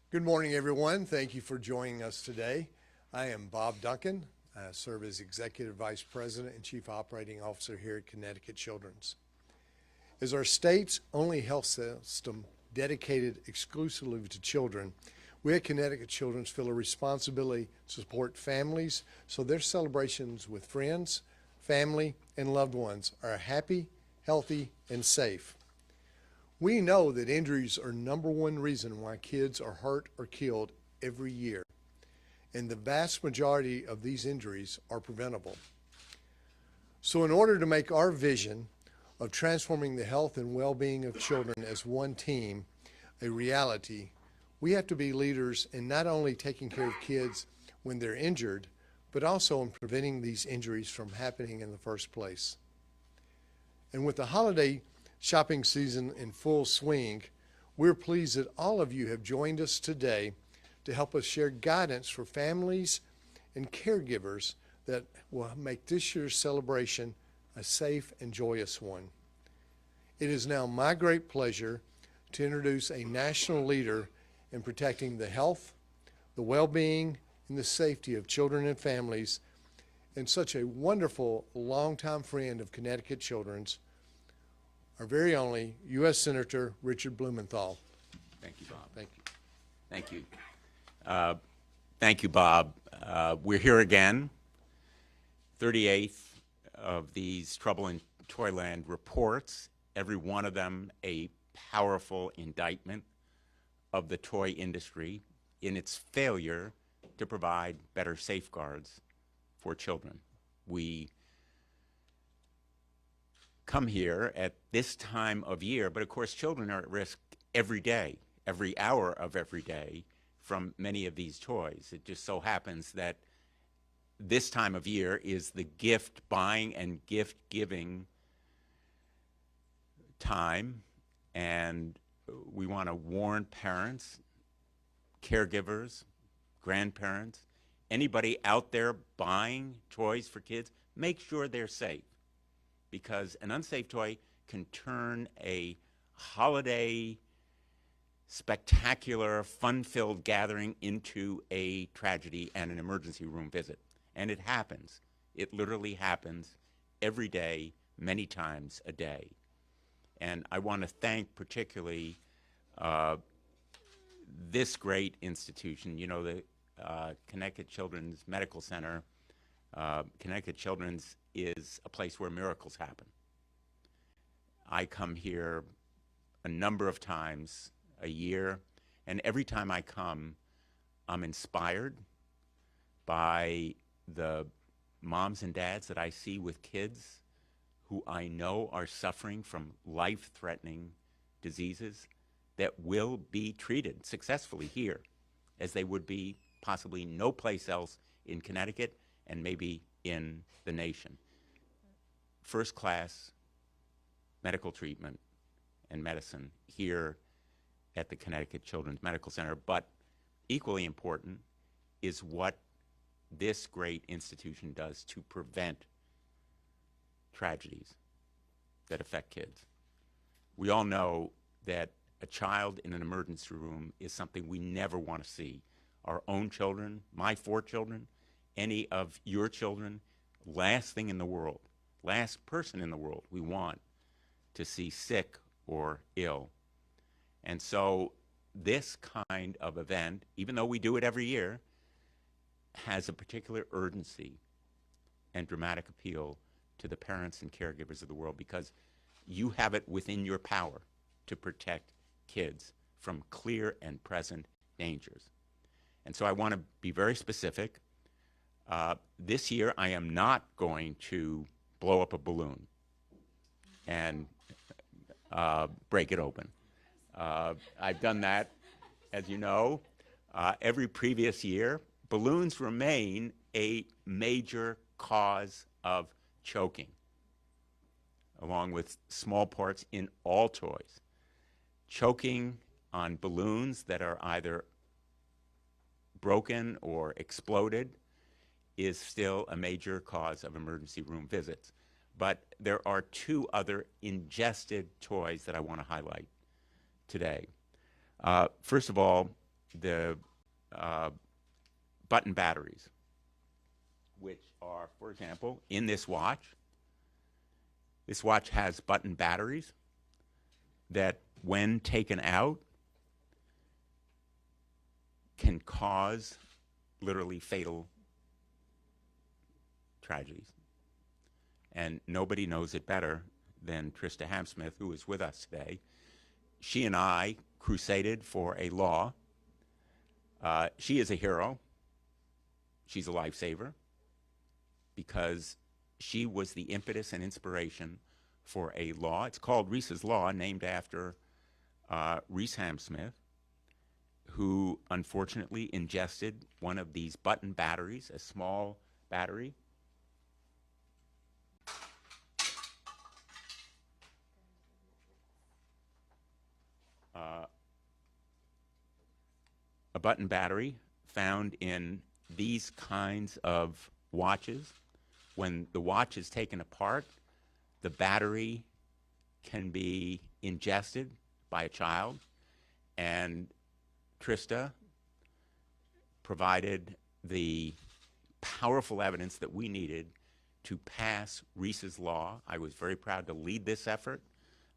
Good morning, everyone. Thank you for joining us today. I am Bob Duncan. I serve as Executive Vice President and Chief Operating Officer here at Connecticut Children's. As our state's only health system dedicated exclusively to children, we at Connecticut Children's feel a responsibility to support families so their celebrations with friends, family, and loved ones are happy, healthy, and safe. We know that injuries are number one reason why kids are hurt or killed every year, and the vast majority of these injuries are preventable. So in order to make our vision of transforming the health and well-being of children as one team a reality, we have to be leaders in not only taking care of kids when they're injured, but also in preventing these injuries from happening in the first place. And with the holiday shopping season in full swing, we're pleased that all of you have joined us today to help us share guidance for families and caregivers that will make this year's celebration a safe and joyous one. It is now my great pleasure to introduce a national leader in protecting the health, the well-being, and the safety of children and families, and such a wonderful longtime friend of Connecticut Children's, our very only U.S. Senator Richard Blumenthal. Thank you, Bob. Thank you. Thank you. Thank you, Bob. We're here again, 38th of these Trouble in Toyland reports, every one of them a powerful indictment of the toy industry in its failure to provide better safeguards for children. We come here at this time of year, but of course children are at risk every day, every hour of every day from many of these toys. It just so happens that this time of year is the gift buying and gift giving time, and we want to warn parents, caregivers, grandparents, anybody out there buying toys for kids, make sure they're safe, because an unsafe toy can turn a holiday, spectacular, fun-filled gathering into a tragedy and an emergency room visit. And it happens. It literally happens every day, many times a day. And I want to thank particularly this great institution, you know, the Connecticut Children's Medical Center. Connecticut Children's is a place where miracles happen. I come here a number of times a year, and every time I come, I'm inspired by the moms and dads that I see with kids who I know are suffering from life-threatening diseases that will be treated successfully here, as they would be possibly no place else in Connecticut and maybe in the nation. First-class medical treatment and medicine here at the Connecticut Children's Medical Center, but equally important is what this great institution does to prevent tragedies that affect kids. We all know that a child in an emergency room is something we never want to see. Our own children, my 4 children, any of your children, last thing in the world, last person in the world we want to see sick or ill. And so this kind of event, even though we do it every year, has a particular urgency and dramatic appeal to the parents and caregivers of the world, because you have it within your power to protect kids from clear and present dangers. And so I want to be very specific. This year, I am not going to blow up a balloon and break it open. I've done that, as you know, every previous year. Balloons remain a major cause of choking, along with small parts in all toys. Choking on balloons that are either broken or exploded is still a major cause of emergency room visits. But there are 2 other ingested toys that I want to highlight today. First of all, the button batteries, which are, for example, in this watch. This watch has button batteries that, when taken out, can cause literally fatal tragedies. And nobody knows it better than Trista Hamsmith, who is with us today. She and I crusaded for a law. She is a hero. She's a lifesaver because she was the impetus and inspiration for a law. It's called Reese's Law, named after Reese Hamsmith, who unfortunately ingested one of these button batteries, a small battery. A button battery found in these kinds of watches. When the watch is taken apart, the battery can be ingested by a child, and Trista provided the powerful evidence that we needed to pass Reese's Law. I was very proud to lead this effort,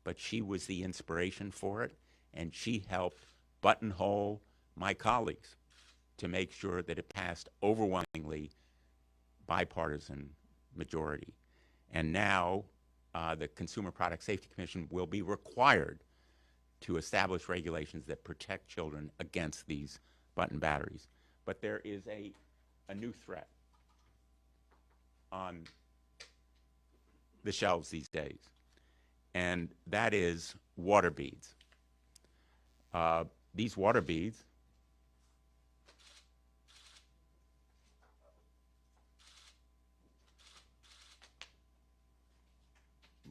but she was the inspiration for it, and she helped buttonhole my colleagues to make sure that it passed overwhelmingly bipartisan majority. And now the Consumer Product Safety Commission will be required to establish regulations that protect children against these button batteries. But there is a new threat on the shelves these days, and that is water beads. These water beads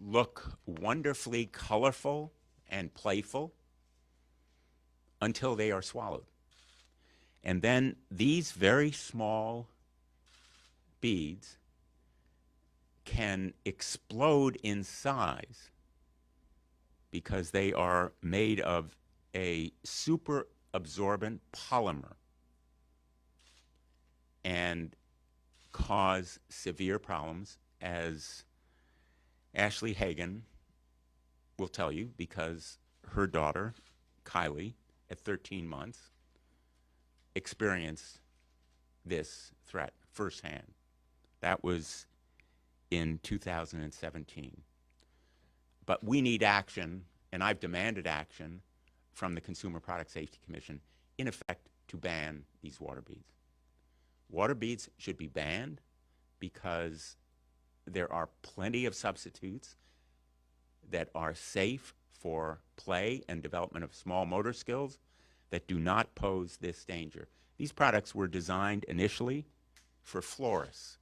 look wonderfully colorful and playful until they are swallowed. And then these very small beads can explode in size because they are made of a super absorbent polymer and cause severe problems, as Ashley Hagen will tell you, because her daughter, Kylie, at 13 months, experienced this threat firsthand. That was in 2017. But we need action, and I've demanded action from the Consumer Product Safety Commission, in effect, to ban these water beads. Water beads should be banned because there are plenty of substitutes that are safe for play and development of small motor skills that do not pose this danger. These products were designed initially for florists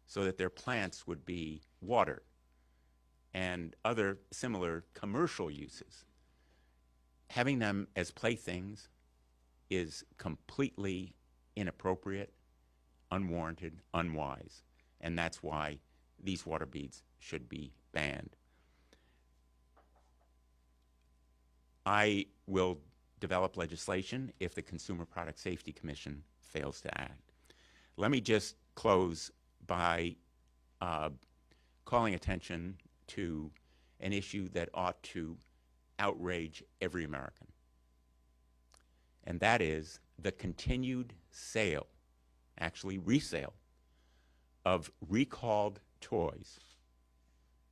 so that their plants would be watered and other similar commercial uses. Having them as playthings is completely inappropriate, unwarranted, unwise, and that's why these water beads should be banned. I will develop legislation if the Consumer Product Safety Commission fails to act. Let me just close by calling attention to an issue that ought to outrage every American, and that is the continued sale, actually resale, of recalled toys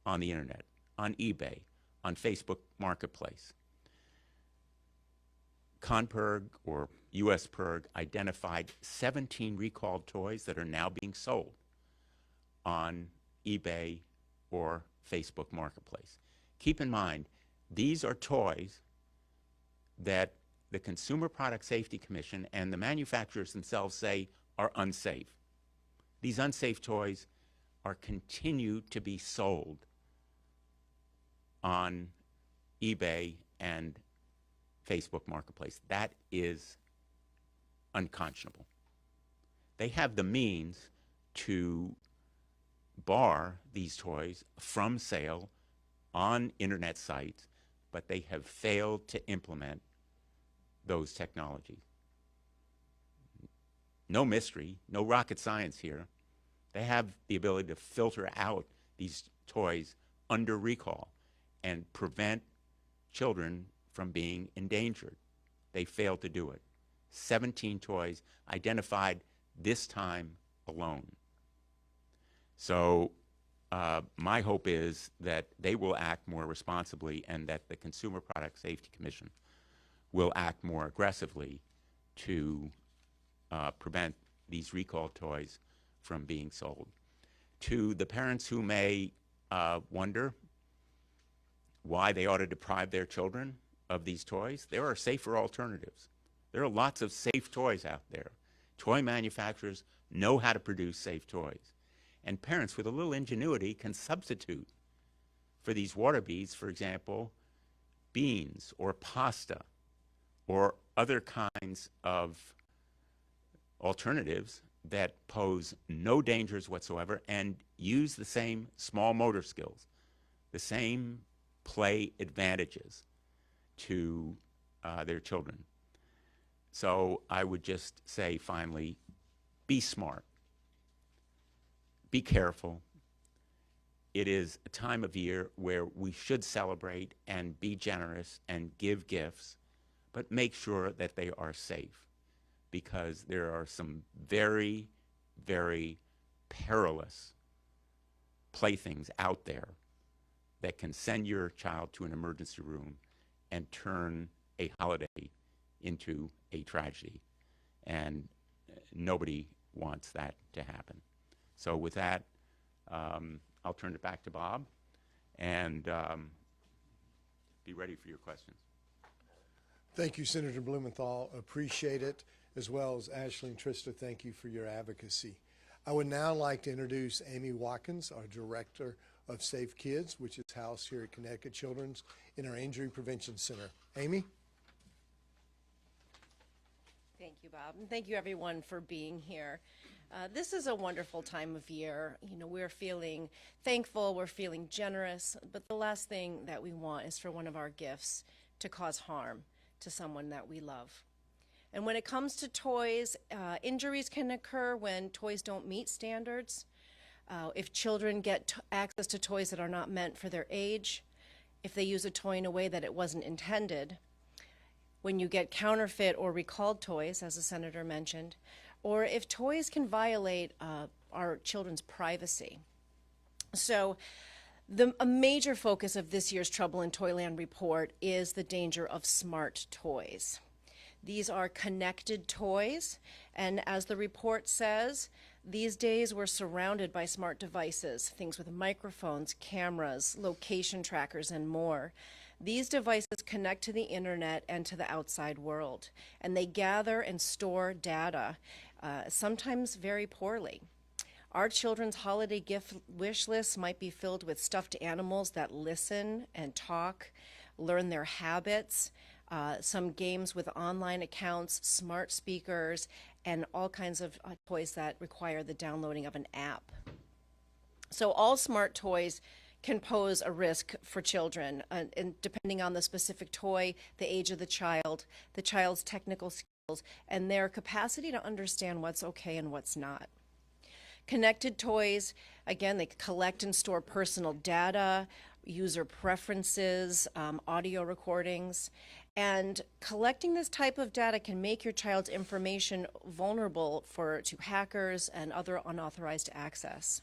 on the internet, on eBay, on Facebook Marketplace. PIRG, or US PIRG, identified 17 recalled toys that are now being sold on eBay or Facebook Marketplace. Keep in mind, these are toys that the Consumer Product Safety Commission and the manufacturers themselves say are unsafe. These unsafe toys are continued to be sold on eBay and Facebook Marketplace. That is unconscionable. They have the means to bar these toys from sale on internet sites, but they have failed to implement those technologies. no mystery, no rocket science here. They have the ability to filter out these toys under recall and prevent children from being endangered. They failed to do it. 17 toys identified this time alone. So my hope is that they will act more responsibly and that the Consumer Product Safety Commission will act more aggressively to prevent these recalled toys from being sold. To the parents who may wonder why they ought to deprive their children of these toys, there are safer alternatives. There are lots of safe toys out there. Toy manufacturers know how to produce safe toys. And parents with a little ingenuity can substitute for these water beads, for example, beans or pasta or other kinds of alternatives that pose no dangers whatsoever and use the same small motor skills, the same play advantages to their children. So I would just say finally, be smart, be careful. It is a time of year where we should celebrate and be generous and give gifts, but make sure that they are safe, because there are some very, very perilous playthings out there that can send your child to an emergency room and turn a holiday into a tragedy. And nobody wants that to happen. So with that, I'll turn it back to Bob and be ready for your questions. Thank you, Senator Blumenthal. Appreciate it, as well as Ashley and Trista. Thank you for your advocacy. I would now like to introduce Amy Watkins, our Director of Safe Kids, which is housed here at Connecticut Children's in our Injury Prevention Center. Amy? Thank you, Bob, and thank you everyone for being here. This is a wonderful time of year. You know, we're feeling thankful, we're feeling generous, but the last thing that we want is for one of our gifts to cause harm to someone that we love. And when it comes to toys, injuries can occur when toys don't meet standards. If children get access to toys that are not meant for their age, if they use a toy in a way that it wasn't intended, when you get counterfeit or recalled toys, as the senator mentioned, or if toys can violate our children's privacy. So a major focus of this year's Trouble in Toyland report is the danger of smart toys. These are connected toys, and as the report says, these days we're surrounded by smart devices, things with microphones, cameras, location trackers, and more. These devices connect to the internet and to the outside world, and they gather and store data, sometimes very poorly. Our children's holiday gift wish lists might be filled with stuffed animals that listen and talk, learn their habits, some games with online accounts, smart speakers, and all kinds of toys that require the downloading of an app. So all smart toys can pose a risk for children, and depending on the specific toy, the age of the child's technical skills, and their capacity to understand what's okay and what's not. Connected toys, again, they collect and store personal data, user preferences, audio recordings, and collecting this type of data can make your child's information vulnerable to hackers and other unauthorized access.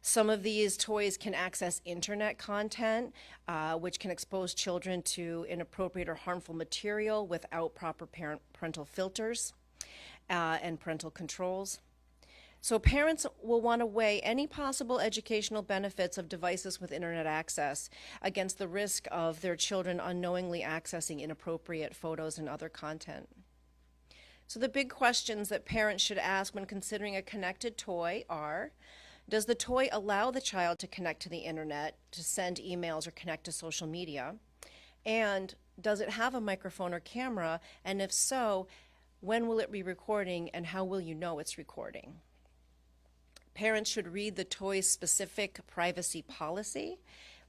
Some of these toys can access internet content, which can expose children to inappropriate or harmful material without proper parental filters and parental controls. So parents will want to weigh any possible educational benefits of devices with internet access against the risk of their children unknowingly accessing inappropriate photos and other content. So the big questions that parents should ask when considering a connected toy are, does the toy allow the child to connect to the internet, to send emails or connect to social media? And does it have a microphone or camera? And if so, when will it be recording and how will you know it's recording? Parents should read the toy's specific privacy policy,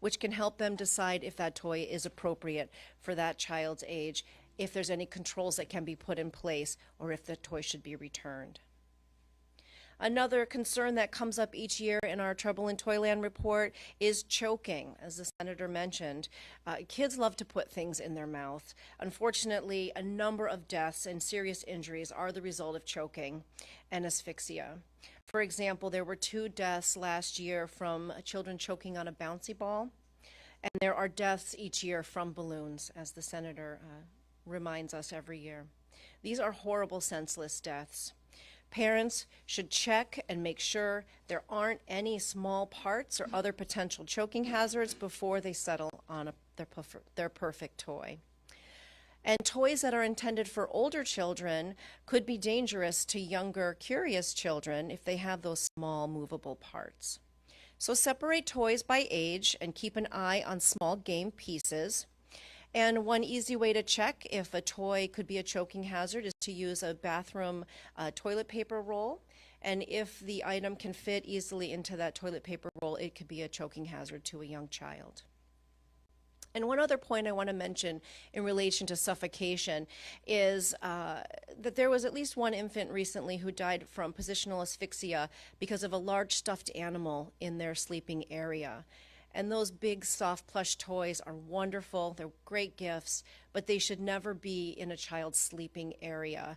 which can help them decide if that toy is appropriate for that child's age if there's any controls that can be put in place, or if the toy should be returned. Another concern that comes up each year in our Trouble in Toyland report is choking, as the senator mentioned. Kids love to put things in their mouth. Unfortunately, a number of deaths and serious injuries are the result of choking and asphyxia. For example, there were 2 deaths last year from children choking on a bouncy ball, and there are deaths each year from balloons, as the senator reminds us every year. These are horrible, senseless deaths. Parents should check and make sure there aren't any small parts or other potential choking hazards before they settle on their perfect toy. And toys that are intended for older children could be dangerous to younger, curious children if they have those small, movable parts. So separate toys by age and keep an eye on small game pieces. And one easy way to check if a toy could be a choking hazard is to use a bathroom toilet paper roll. And if the item can fit easily into that toilet paper roll, it could be a choking hazard to a young child. And one other point I want to mention in relation to suffocation is that there was at least one infant recently who died from positional asphyxia because of a large stuffed animal in their sleeping area. And those big, soft plush toys are wonderful. They're great gifts, but they should never be in a child's sleeping area.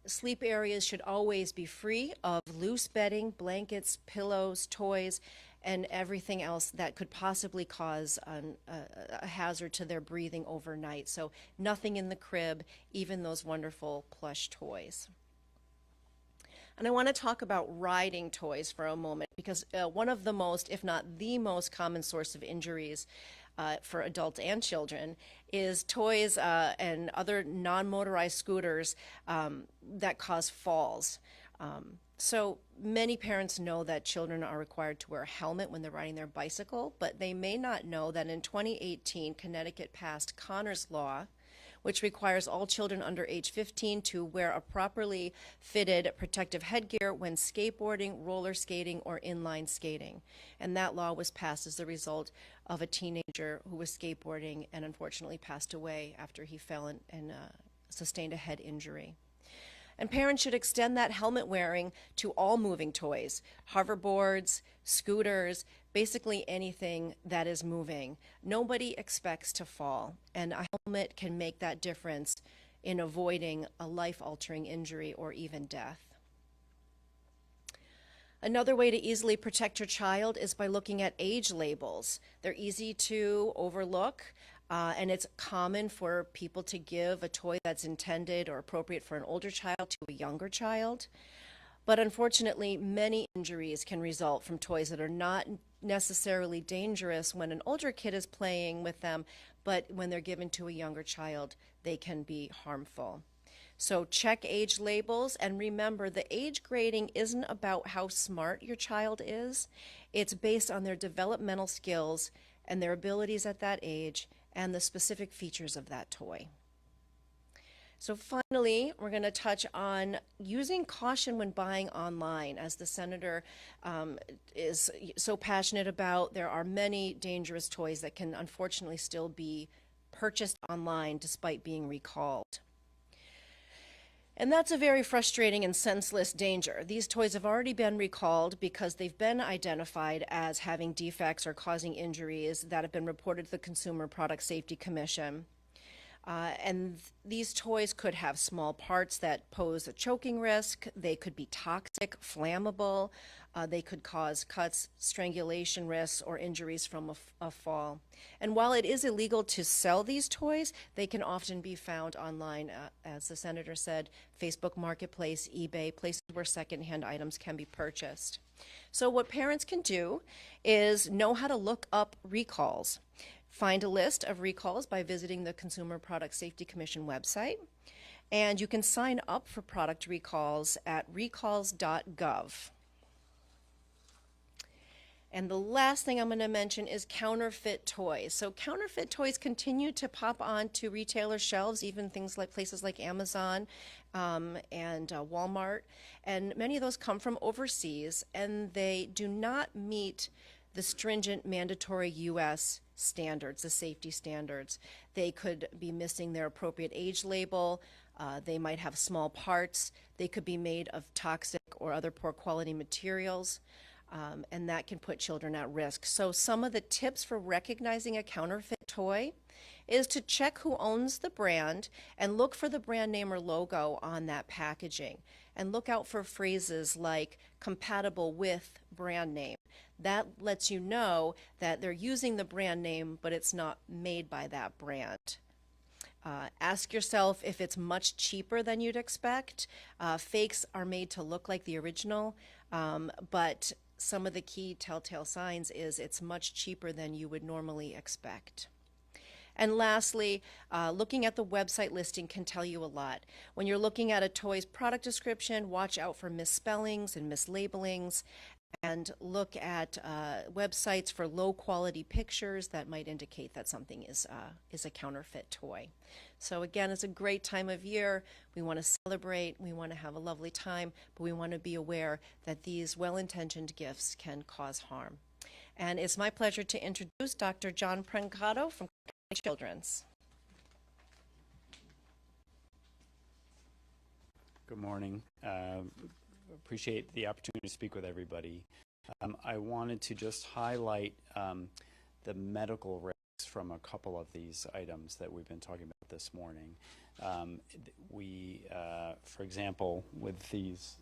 Sleep areas should always be free of loose bedding, blankets, pillows, toys, and everything else that could possibly cause a hazard to their breathing overnight. So nothing in the crib, even those wonderful plush toys. And I want to talk about riding toys for a moment, because one of the most, if not the most common source of injuries for adults and children is toys and other non-motorized scooters that cause falls. So many parents know that children are required to wear a helmet when they're riding their bicycle, but they may not know that in 2018, Connecticut passed Connor's Law, which requires all children under age 15 to wear a properly fitted protective headgear when skateboarding, roller skating, or inline skating. And that law was passed as the result of a teenager who was skateboarding and unfortunately passed away after he fell and sustained a head injury. And parents should extend that helmet wearing to all moving toys, hoverboards, scooters, basically anything that is moving. Nobody expects to fall, and a helmet can make that difference in avoiding a life-altering injury or even death. Another way to easily protect your child is by looking at age labels. They're easy to overlook. And it's common for people to give a toy that's intended or appropriate for an older child to a younger child. But unfortunately, many injuries can result from toys that are not necessarily dangerous when an older kid is playing with them, but when they're given to a younger child, they can be harmful. So check age labels, and remember, the age grading isn't about how smart your child is. It's based on their developmental skills and their abilities at that age and the specific features of that toy. So finally, we're going to touch on using caution when buying online. As the senator is so passionate about, there are many dangerous toys that can unfortunately still be purchased online despite being recalled. And that's a very frustrating and senseless danger. These toys have already been recalled because they've been identified as having defects or causing injuries that have been reported to the Consumer Product Safety Commission. And these toys could have small parts that pose a choking risk. They could be toxic, flammable. They could cause cuts, strangulation risks, or injuries from a fall. And while it is illegal to sell these toys, they can often be found online, as the senator said, Facebook Marketplace, eBay, places where secondhand items can be purchased. So what parents can do is know how to look up recalls. Find a list of recalls by visiting the Consumer Product Safety Commission website. And you can sign up for product recalls at recalls.gov. And the last thing I'm going to mention is counterfeit toys. So counterfeit toys continue to pop onto retailer shelves, even things like places like Amazon and Walmart. And many of those come from overseas, and they do not meet the stringent mandatory U.S. standards, the safety standards. They could be missing their appropriate age label. They might have small parts. They could be made of toxic or other poor quality materials. And that can put children at risk. So some of the tips for recognizing a counterfeit toy is to check who owns the brand and look for the brand name or logo on that packaging. And look out for phrases like compatible with brand name. That lets you know that they're using the brand name, but it's not made by that brand. Ask yourself if it's much cheaper than you'd expect. Fakes are made to look like the original, but some of the key telltale signs is it's much cheaper than you would normally expect. And lastly, looking at the website listing can tell you a lot. When you're looking at a toy's product description, watch out for misspellings and mislabelings, and look at websites for low quality pictures that might indicate that something is a counterfeit toy. So again, it's a great time of year. We want to celebrate, we want to have a lovely time, but we want to be aware that these well-intentioned gifts can cause harm. And it's my pleasure to introduce Dr. John Prancato from Children's. Good morning. Appreciate the opportunity to speak with everybody. I wanted to just highlight the medical risks from a couple of these items that we've been talking about this morning. For example, with these,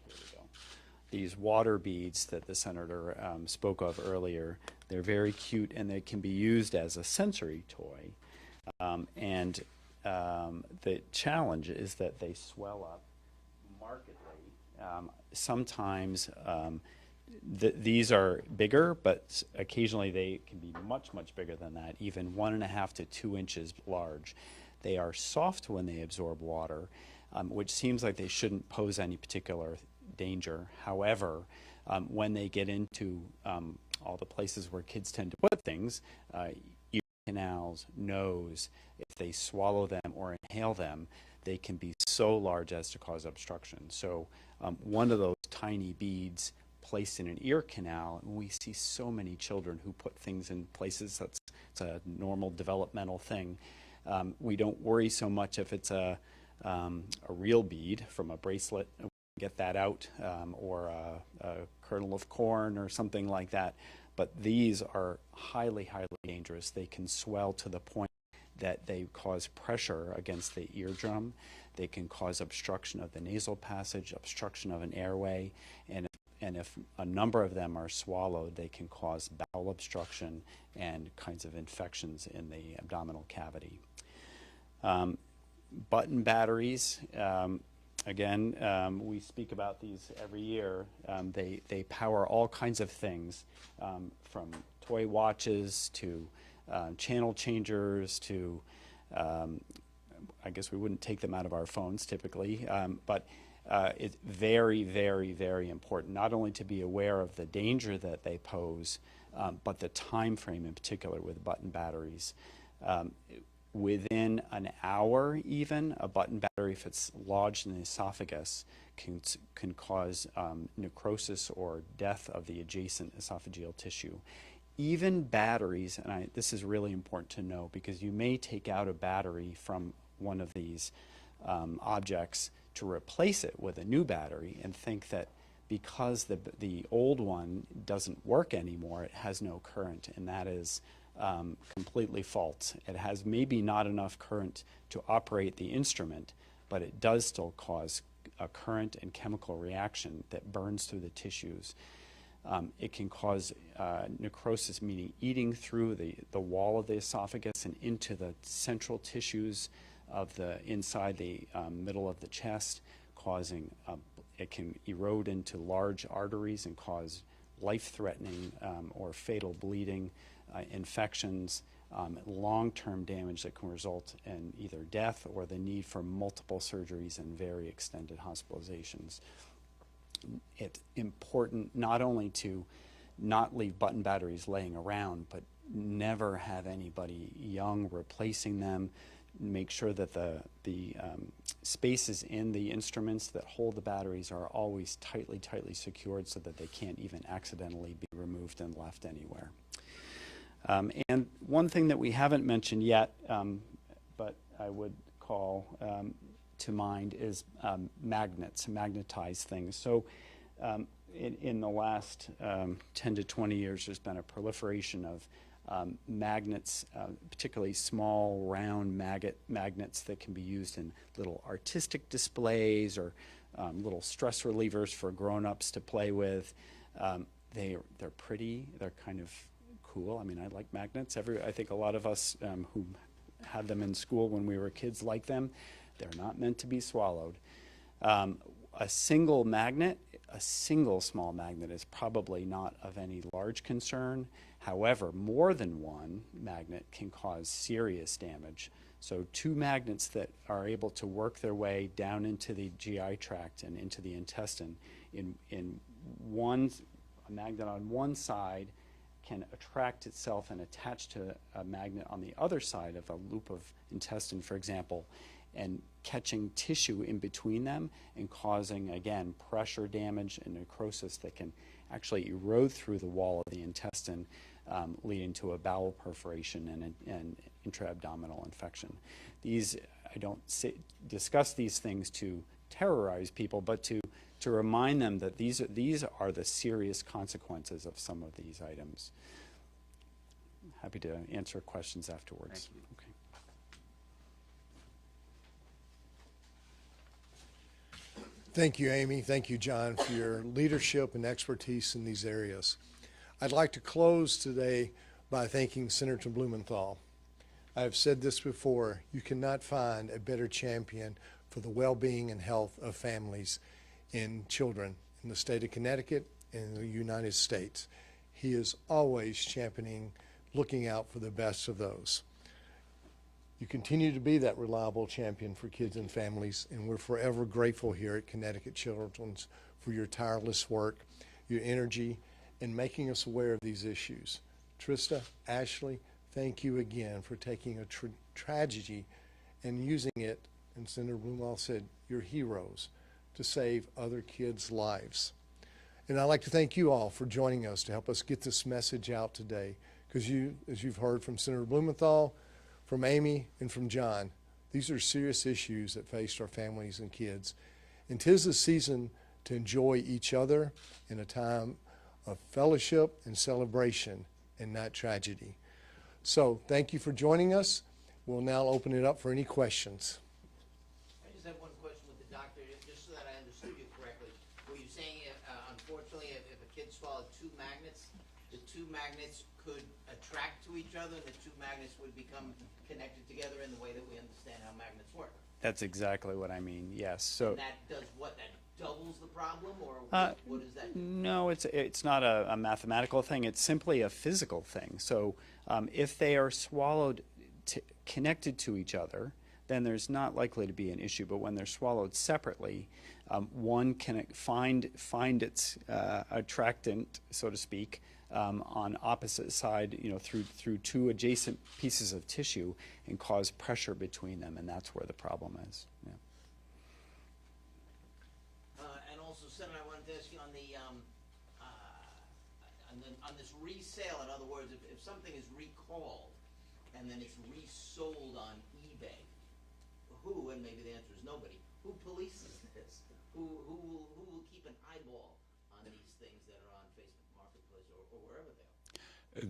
here we go. These water beads that the senator spoke of earlier, they're very cute and they can be used as a sensory toy. The challenge is that they swell up markedly. Sometimes these are bigger, but occasionally they can be much, much bigger than that, even 1.5 to 2 inches large. They are soft when they absorb water, which seems like they shouldn't pose any particular danger. However, when they get into all the places where kids tend to put things, ear canals, nose, if they swallow them or inhale them, they can be so large as to cause obstruction. So one of those tiny beads placed in an ear canal, and we see so many children who put things in places it's a normal developmental thing. We don't worry so much if it's a real bead from a bracelet, get that out, or a kernel of corn or something like that. But these are highly, highly dangerous. They can swell to the point that they cause pressure against the eardrum. They can cause obstruction of the nasal passage, obstruction of an airway, and if a number of them are swallowed, they can cause bowel obstruction and kinds of infections in the abdominal cavity. Button batteries, again, we speak about these every year. They power all kinds of things, from toy watches to channel changers to, I guess we wouldn't take them out of our phones typically, but it's very, very, very important not only to be aware of the danger that they pose, but the time frame in particular with button batteries. Within an hour even, a button battery, if it's lodged in the esophagus, can cause necrosis or death of the adjacent esophageal tissue. Even batteries, and this is really important to know because you may take out a battery from one of these objects to replace it with a new battery and think that because the old one doesn't work anymore, it has no current, and that is completely false. It has maybe not enough current to operate the instrument, but it does still cause a current and chemical reaction that burns through the tissues. It can cause necrosis, meaning eating through the wall of the esophagus and into the central tissues of the inside the middle of the chest, causing it can erode into large arteries and cause life-threatening or fatal bleeding, infections, long-term damage that can result in either death or the need for multiple surgeries and very extended hospitalizations. It's important not only to not leave button batteries laying around, but never have anybody young replacing them. Make sure that the spaces in the instruments that hold the batteries are always tightly secured so that they can't even accidentally be removed and left anywhere. And one thing that we haven't mentioned yet, but I would call to mind is magnets, magnetized things. So in the last 10 to 20 years, there's been a proliferation of magnets, particularly small, round magnets that can be used in little artistic displays or little stress relievers for grown-ups to play with. They're pretty. They're kind of cool. I mean, I like magnets. I think a lot of us who had them in school when we were kids like them. They're not meant to be swallowed. A single magnet, a single small magnet, is probably not of any large concern. However, more than one magnet can cause serious damage. So 2 magnets that are able to work their way down into the GI tract and into the intestine in a magnet on one side can attract itself and attach to a magnet on the other side of a loop of intestine, for example, and catching tissue in between them and causing, again, pressure damage and necrosis that can actually erode through the wall of the intestine, leading to a bowel perforation and an intra-abdominal infection. I don't discuss these things to terrorize people, but to remind them that these are the serious consequences of some of these items. Happy to answer questions afterwards. Thank you. Okay. Thank you, Amy. Thank you, John, for your leadership and expertise in these areas. I'd like to close today by thanking Senator Blumenthal. I have said this before, you cannot find a better champion for the well-being and health of families and children in the state of Connecticut and in the United States. He is always championing, looking out for the best of those. You continue to be that reliable champion for kids and families, and we're forever grateful here at Connecticut Children's for your tireless work, your energy, and making us aware of these issues. Trista, Ashley, thank you again for taking a tragedy and using it, and Senator Blumenthal said, your heroes, to save other kids' lives. And I'd like to thank you all for joining us to help us get this message out today, because as you've heard from Senator Blumenthal, from Amy, and from John, these are serious issues that face our families and kids. And 'tis a season to enjoy each other in a time of fellowship and celebration and not tragedy. So thank you for joining us. We'll now open it up for any questions. I just have one question with the doctor, just so that I understood you correctly. Were you saying, unfortunately, if a kid swallowed 2 magnets, the 2 magnets could attract to each other, and the 2 magnets would become connected together in the way that we understand how magnets work? That's exactly what I mean, yes. So And that does what? That doubles the problem, or what does that do? no, it's not a mathematical thing. It's simply a physical thing. So if they are swallowed connected to each other, then there's not likely to be an issue. But when they're swallowed separately, one can find its attractant, so to speak, on opposite side, through 2 adjacent pieces of tissue and cause pressure between them, and that's where the problem is. Yeah. And also, Senator, I wanted to ask you on this resale. In other words, if something is recalled and then it's resold on eBay, who, and maybe the answer is nobody, who polices this? Who will keep an eyeball on these things that are on Facebook Marketplace or wherever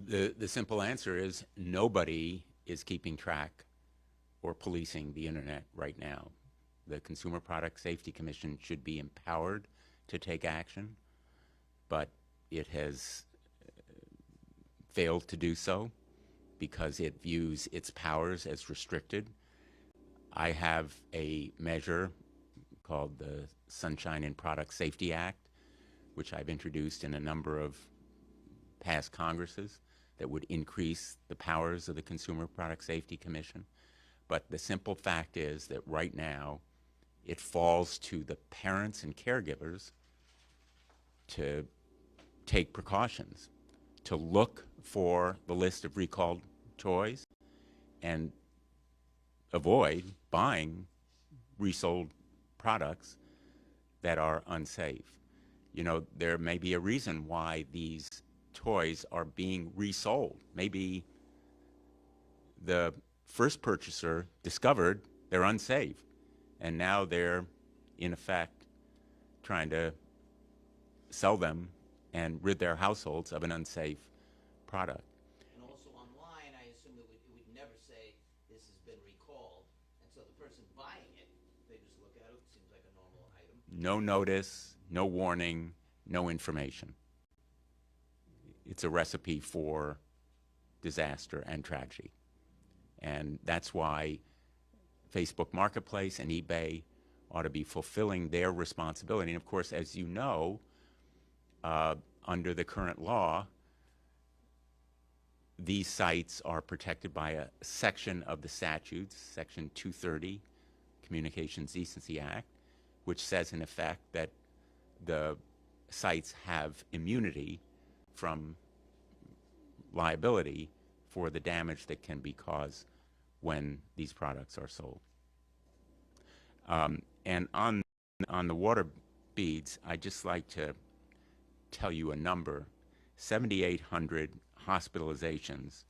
they are? The simple answer is nobody is keeping track or policing the internet right now. The Consumer Product Safety Commission should be empowered to take action, but it has failed to do so because it views its powers as restricted. I have a measure called the Sunshine in Product Safety Act, which I've introduced in a number of past Congresses, that would increase the powers of the Consumer Product Safety Commission. But the simple fact is that right now it falls to the parents and caregivers to take precautions, to look for the list of recalled toys and avoid buying resold products that are unsafe. There may be a reason why these toys are being resold. Maybe the first purchaser discovered they're unsafe, and now they're, in effect, trying to sell them and rid their households of an unsafe product. And also online, I assume it would never say this has been recalled, and so the person buying it, they just look at it, it seems like a normal item. No notice, no warning, no information. It's a recipe for disaster and tragedy. And that's why Facebook Marketplace and eBay ought to be fulfilling their responsibility. And of course, as you know, under the current law, these sites are protected by a section of the statutes, Section 230, Communications Decency Act, which says in effect that the sites have immunity from liability for the damage that can be caused when these products are sold. And on the water beads, I'd just like to tell you a number: 7,800 hospitalizations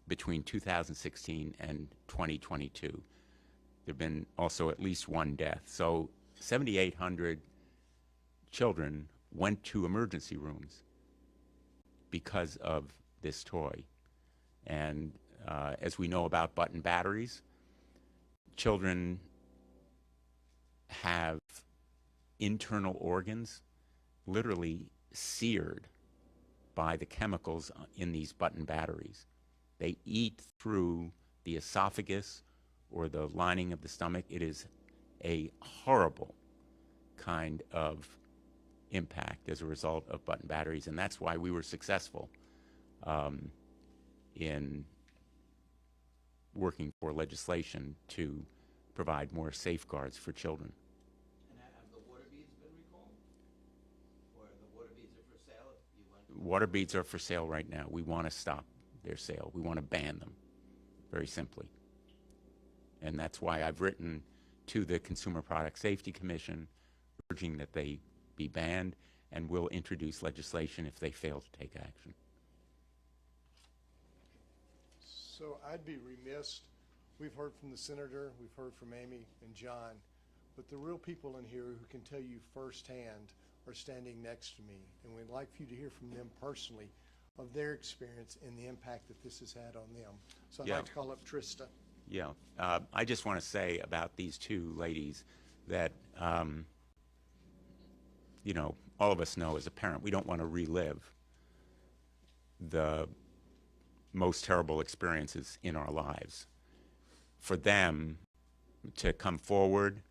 between 2016 and 2022. There have been also at least one death. So 7,800 children went to emergency rooms because of this toy. And as we know about button batteries, children have internal organs literally seared by the chemicals in these button batteries. They eat through the esophagus or the lining of the stomach. It is a horrible kind of impact as a result of button batteries, and that's why we were successful in working for legislation to provide more safeguards for children. And have the water beads been recalled? Or the water beads are for sale if you went? Water beads are for sale right now. We want to stop their sale. We want to ban them, very simply. And that's why I've written to the Consumer Product Safety Commission urging that they be banned, and will introduce legislation if they fail to take action. So I'd be remiss, we've heard from the senator, we've heard from Amy and John, but the real people in here who can tell you firsthand are standing next to me, and we'd like for you to hear from them personally of their experience and the impact that this has had on them. So I'd Yeah. like to call up Trista. Yeah, I just want to say about these two ladies that, you know, all of us know as a parent, we don't want to relive the most terrible experiences in our lives. For them to come forward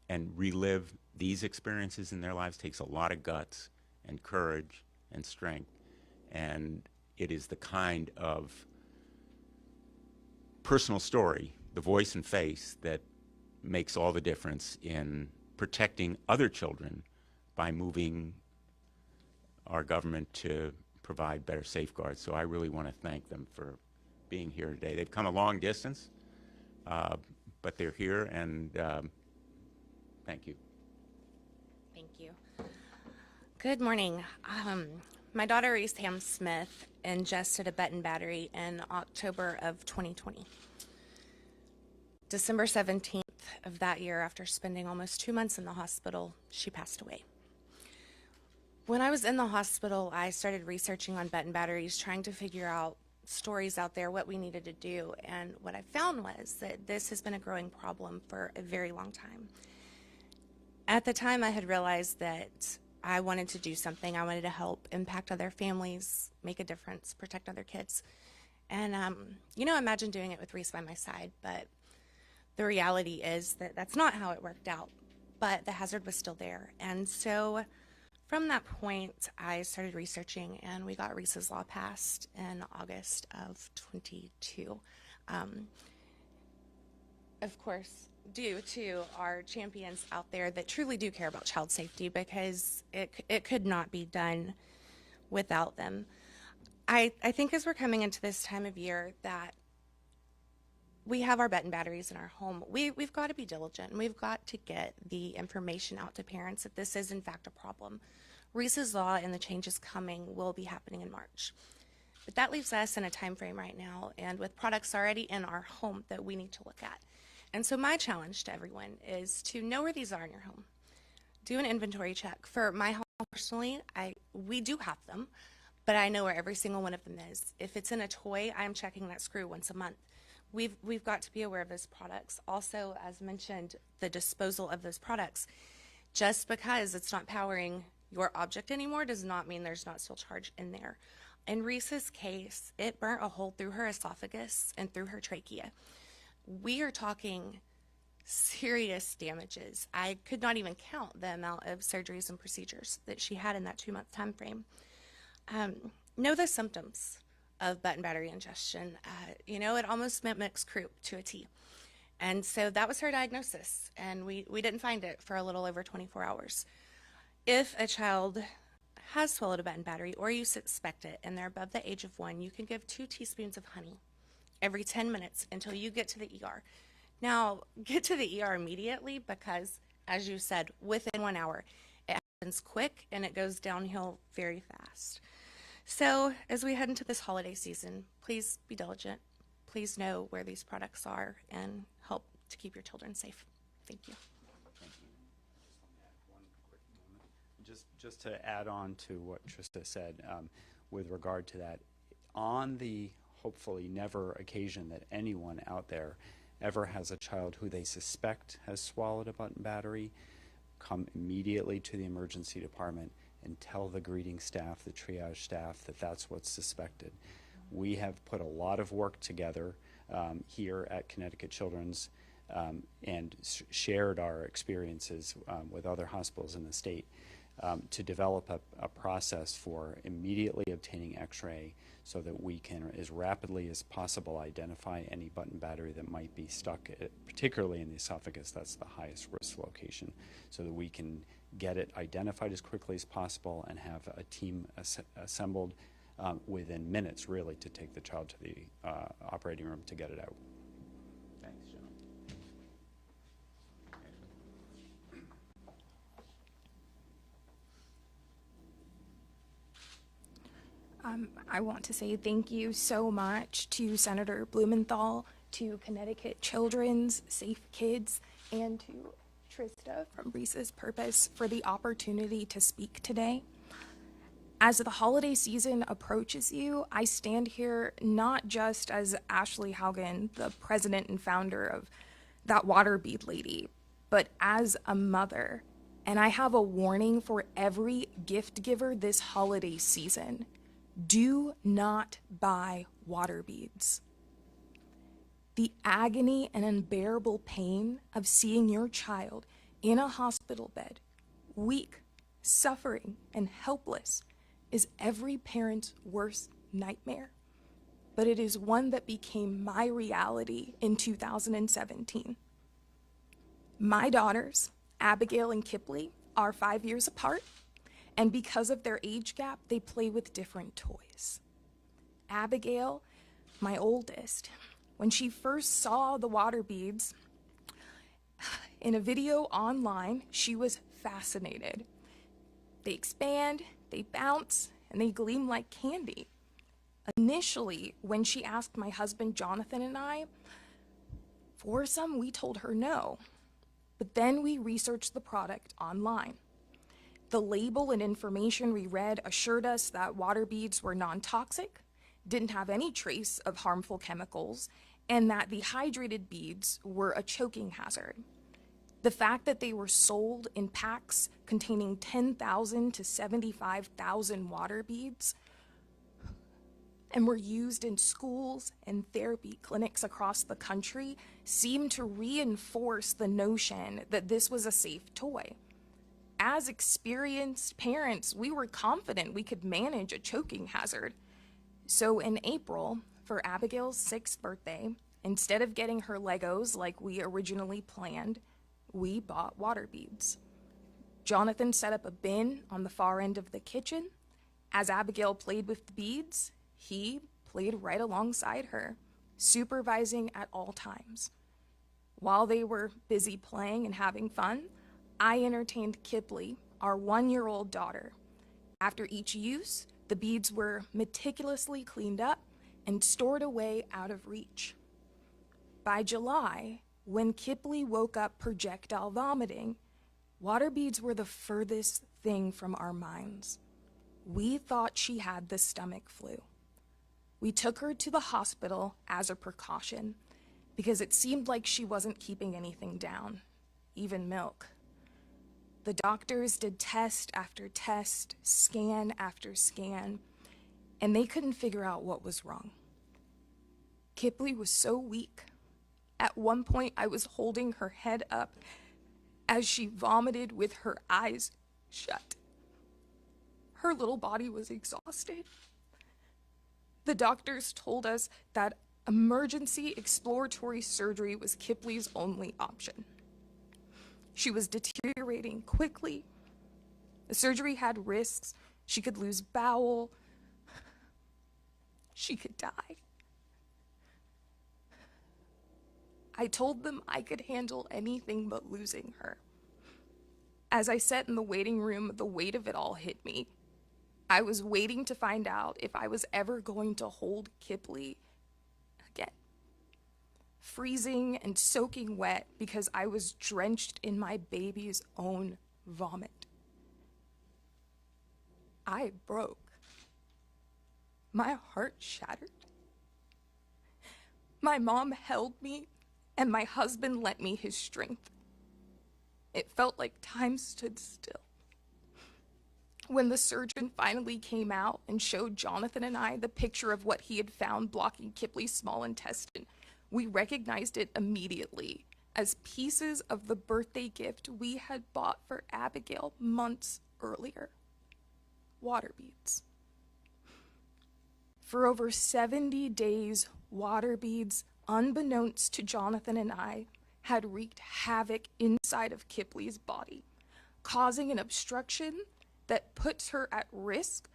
and relive these experiences in their lives takes a lot of guts and courage and strength, and it is the kind of personal story, the voice and face, that makes all the difference in protecting other children by moving our government to provide better safeguards. So I really want to thank them for being here today. They've come a long distance, but they're here, and thank you. Thank you. Good morning. My daughter, Reese Ham Smith, ingested a button battery in October of 2020. December 17th of that year, after spending almost 2 months in the hospital, she passed away. When I was in the hospital, I started researching on button batteries, trying to figure out stories out there, what we needed to do. And what I found was that this has been a growing problem for a very long time. At the time, I had realized that I wanted to do something. I wanted to help impact other families, make a difference, protect other kids. And, imagine doing it with Reese by my side, but the reality is that that's not how it worked out. But the hazard was still there. And so from that point, I started researching, and we got Reese's Law passed in August of 22. Of course, due to our champions out there that truly do care about child safety, because it could not be done without them. I think as we're coming into this time of year that we have our button batteries in our home, we've got to be diligent, and we've got to get the information out to parents that this is in fact a problem. Reese's Law and the changes coming will be happening in March. But that leaves us in a time frame right now, and with products already in our home that we need to look at. And so my challenge to everyone is to know where these are in your home. Do an inventory check. For my home personally, we do have them, but I know where every single one of them is. If it's in a toy, I'm checking that screw once a month. We've got to be aware of those products. Also, as mentioned, the disposal of those products. Just because it's not powering your object anymore does not mean there's not still charge in there. In Reese's case, it burnt a hole through her esophagus and through her trachea. We are talking serious damages. I could not even count the amount of surgeries and procedures that she had in that 2-month time frame. Know the symptoms of button battery ingestion. It almost mimics croup to a T. And so that was her diagnosis, and we didn't find it for a little over 24 hours. If a child has swallowed a button battery, or you suspect it, and they're above the age of 1, you can give 2 teaspoons of honey every 10 minutes until you get to the ER. Now, get to the ER immediately because, as you said, within 1 hour, it happens quick and it goes downhill very fast. So, as we head into this holiday season, please be diligent. Please know where these products are and help to keep your children safe. Thank you. Just to add on to what Trista said, with regard to that, on the hopefully never occasion that anyone out there ever has a child who they suspect has swallowed a button battery, come immediately to the emergency department and tell the greeting staff, the triage staff, that that's what's suspected. We have put a lot of work together here at Connecticut Children's and shared our experiences with other hospitals in the state to develop a process for immediately obtaining x-ray so that we can, as rapidly as possible, identify any button battery that might be stuck, particularly in the esophagus. That's the highest risk location, so that we can get it identified as quickly as possible and have a team assembled within minutes, really, to take the child to the operating room to get it out. Thanks, John. I want to say thank you so much to Senator Blumenthal, to Connecticut Children's, Safe Kids, and to Trista from Reese's Purpose for the opportunity to speak today. As the holiday season approaches you, I stand here not just as Ashley Haugen, the president and founder of That Water Bead Lady, but as a mother. And I have a warning for every gift giver this holiday season. Do not buy water beads. The agony and unbearable pain of seeing your child in a hospital bed, weak, suffering, and helpless is every parent's worst nightmare. But it is one that became my reality in 2017. My daughters, Abigail and Kipley, are 5 years apart, and because of their age gap, they play with different toys. Abigail, my oldest, when she first saw the water beads in a video online, she was fascinated. They expand, they bounce, and they gleam like candy. Initially, when she asked my husband Jonathan and I for some, we told her no. But then we researched the product online. The label and information we read assured us that water beads were non-toxic, didn't have any trace of harmful chemicals, and that the hydrated beads were a choking hazard. The fact that they were sold in packs containing 10,000 to 75,000 water beads and were used in schools and therapy clinics across the country seemed to reinforce the notion that this was a safe toy. As experienced parents, we were confident we could manage a choking hazard. So in April, for Abigail's 6th birthday, instead of getting her Legos like we originally planned, we bought water beads. Jonathan set up a bin on the far end of the kitchen. As Abigail played with the beads, he played right alongside her, supervising at all times. While they were busy playing and having fun, I entertained Kipley, our 1-year-old daughter, After each use, the beads were meticulously cleaned up and stored away out of reach. By July, when Kipley woke up projectile vomiting, water beads were the furthest thing from our minds. We thought she had the stomach flu. We took her to the hospital as a precaution because it seemed like she wasn't keeping anything down, even milk. The doctors did test after test, scan after scan, and they couldn't figure out what was wrong. Kipley was so weak. At one point, I was holding her head up as she vomited with her eyes shut. Her little body was exhausted. The doctors told us that emergency exploratory surgery was Kipley's only option. She was deteriorating quickly. The surgery had risks. She could lose bowel. She could die. I told them I could handle anything but losing her. As I sat in the waiting room, the weight of it all hit me. I was waiting to find out if I was ever going to hold Kipley again. Freezing and soaking wet because I was drenched in my baby's own vomit. I broke. My heart shattered. My mom held me, and my husband lent me his strength. It felt like time stood still. When the surgeon finally came out and showed Jonathan and I the picture of what he had found blocking Kipley's small intestine, we recognized it immediately as pieces of the birthday gift we had bought for Abigail months earlier. Water beads. For over 70 days, water beads, unbeknownst to Jonathan and I, had wreaked havoc inside of Kipley's body, causing an obstruction that puts her at risk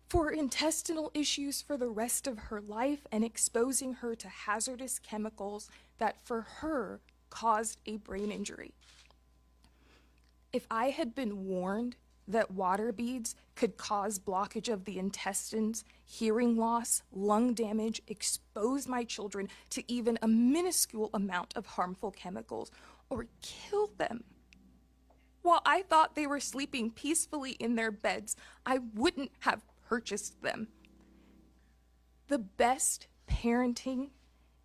for intestinal issues for the rest of her life and exposing her to hazardous chemicals that for her caused a brain injury. If I had been warned that water beads could cause blockage of the intestines, hearing loss, lung damage, expose my children to even a minuscule amount of harmful chemicals, or kill them, while I thought they were sleeping peacefully in their beds, I wouldn't have purchased them. The best parenting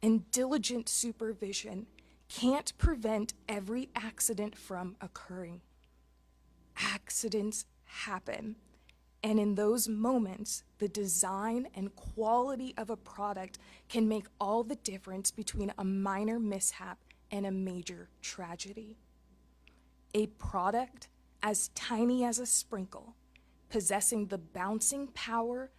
and diligent supervision can't prevent every accident from occurring. Accidents happen, and in those moments, the design and quality of a product can make all the difference between a minor mishap and a major tragedy. A product as tiny as a sprinkle, possessing the bouncing power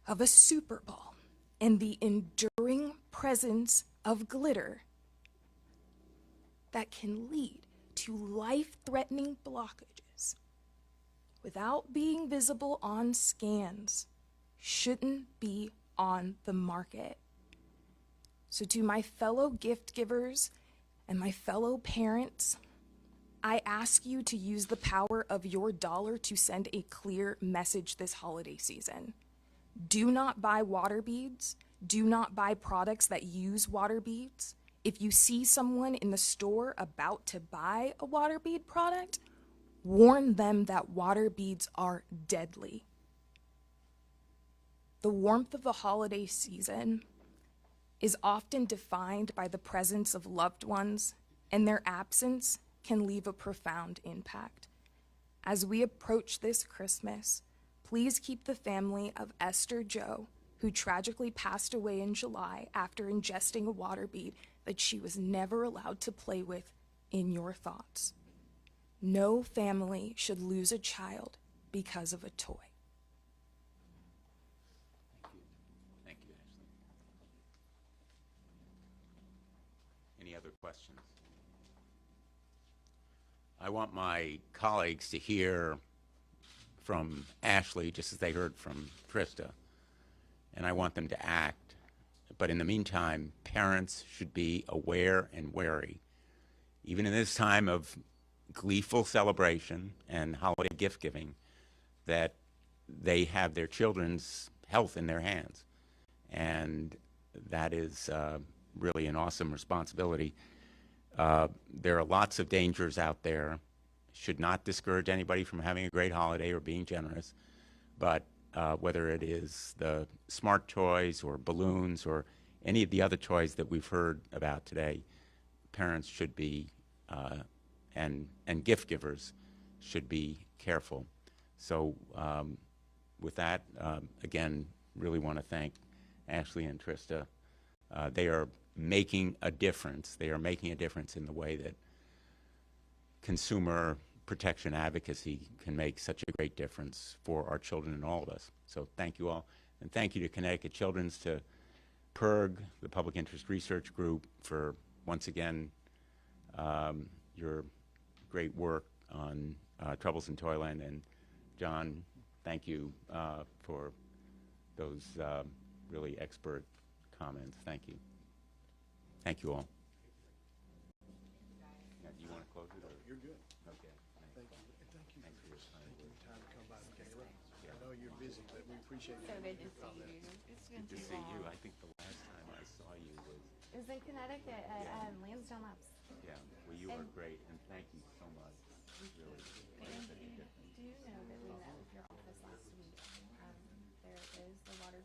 of a Super Ball and the enduring presence of glitter that can lead to life-threatening blockages without being visible on scans shouldn't be on the market. So to my fellow gift givers and my fellow parents, I ask you to use the power of your dollar to send a clear message this holiday season. Do not buy water beads. Do not buy products that use water beads. If you see someone in the store about to buy a water bead product, warn them that water beads are deadly. The warmth of the holiday season is often defined by the presence of loved ones, and their absence can leave a profound impact. As we approach this Christmas, please keep the family of Esther Joe, who tragically passed away in July after ingesting a water bead that she was never allowed to play with, in your thoughts. No family should lose a child because of a toy. Thank you, Ashley. Any other questions? I want my colleagues to hear from Ashley just as they heard from Trista, and I want them to act. But in the meantime, parents should be aware and wary. Even in this time of gleeful celebration and holiday gift giving, that they have their children's health in their hands. And that is really an awesome responsibility. There are lots of dangers out there. Should not discourage anybody from having a great holiday or being generous. But whether it is the smart toys or balloons or any of the other toys that we've heard about today, parents should be, and gift givers should be careful. So with that, again, really want to thank Ashley and Trista. They are making a difference. They are making a difference in the way that consumer protection advocacy can make such a great difference for our children and all of us. So thank you all. And thank you to Connecticut Children's, to PIRG, the Public Interest Research Group, for once again your great work on troubles in Toyland. And John, thank you for those really expert comments. Thank you. Thank you all. Now, do you want to close it? Or? You're good. Okay. Thank you. And thank you Thanks for for your time. taking the time to come by, Michaela. I know you're busy, but we appreciate So your good to see comments. you. It's Good to see you. I think the last time I saw you was, It was in Connecticut at Lansdowne Labs. yeah, well, you are great, and thank you so much. Really. And do you know that we met with your office last week? There is the water